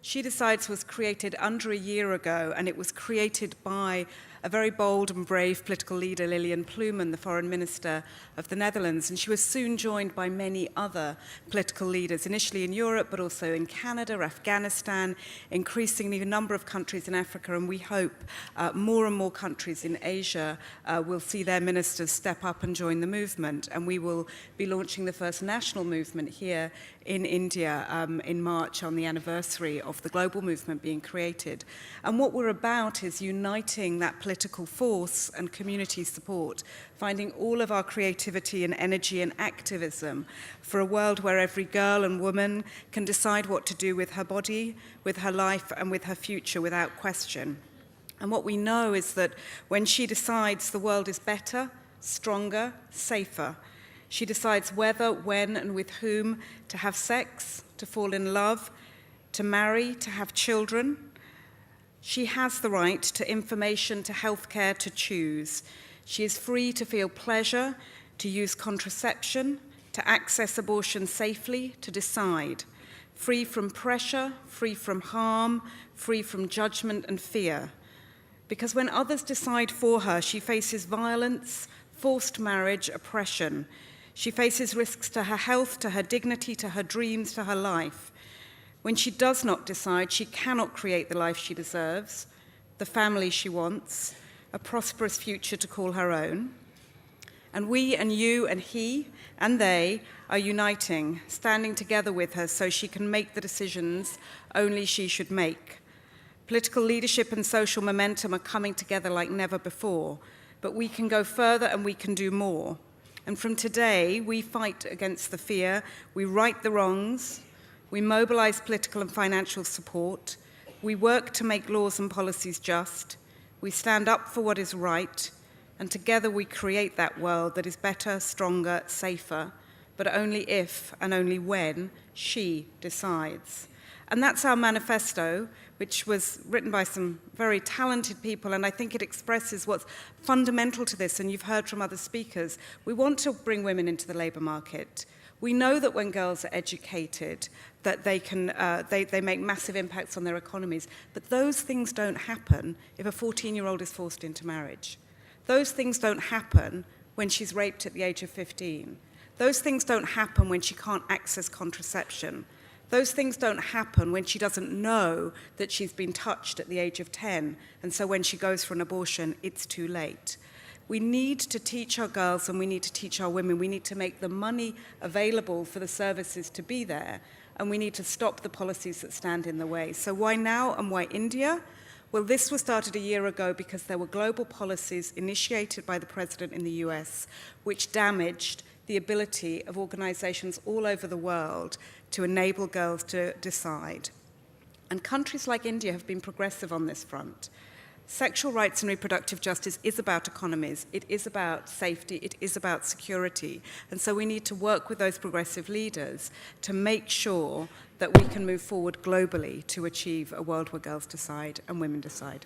SheDecides was created under a year ago, and it was created by a very bold and brave political leader, Lilian Ploumen, the Foreign Minister of the Netherlands, and she was soon joined by many other political leaders, initially in Europe, but also in Canada, Afghanistan, increasingly a number of countries in Africa, and we hope more and more countries in Asia will see their ministers step up and join the movement, and we will be launching the first national movement here in India in March on the anniversary of the global movement being created. And what we're about is uniting that political force and community support, finding all of our creativity and energy and activism for a world where every girl and woman can decide what to do with her body, with her life, and with her future without question. And what we know is that when she decides, the world is better, stronger, safer. She decides whether, when, and with whom to have sex, to fall in love, to marry, to have children. She has the right to information, to healthcare, to choose. She is free to feel pleasure, to use contraception, to access abortion safely, to decide. Free from pressure, free from harm, free from judgment and fear. Because when others decide for her, she faces violence, forced marriage, oppression. She faces risks to her health, to her dignity, to her dreams, to her life. When she does not decide, she cannot create the life she deserves, the family she wants, a prosperous future to call her own. And we and you and he and they are uniting, standing together with her so she can make the decisions only she should make. Political leadership and social momentum are coming together like never before, but we can go further and we can do more. And from today, we fight against the fear, we right the wrongs, we mobilize political and financial support, we work to make laws and policies just, we stand up for what is right, and together we create that world that is better, stronger, safer, but only if and only when she decides. And that's our manifesto, which was written by some very talented people, and I think it expresses what's fundamental to this, and you've heard from other speakers. We want to bring women into the labour market. We know that when girls are educated, that they make massive impacts on their economies, but those things don't happen if a 14-year-old is forced into marriage. Those things don't happen when she's raped at the age of 15. Those things don't happen when she can't access contraception. Those things don't happen when she doesn't know that she's been touched at the age of 10, and so when she goes for an abortion, it's too late. We need to teach our girls and we need to teach our women. We need to make the money available for the services to be there, and we need to stop the policies that stand in the way. So why now and why India? Well, this was started a year ago because there were global policies initiated by the president in the US which damaged the ability of organizations all over the world to enable girls to decide. And countries like India have been progressive on this front. Sexual rights and reproductive justice is about economies, it is about safety, it is about security. And so we need to work with those progressive leaders to make sure that we can move forward globally to achieve a world where girls decide and women decide.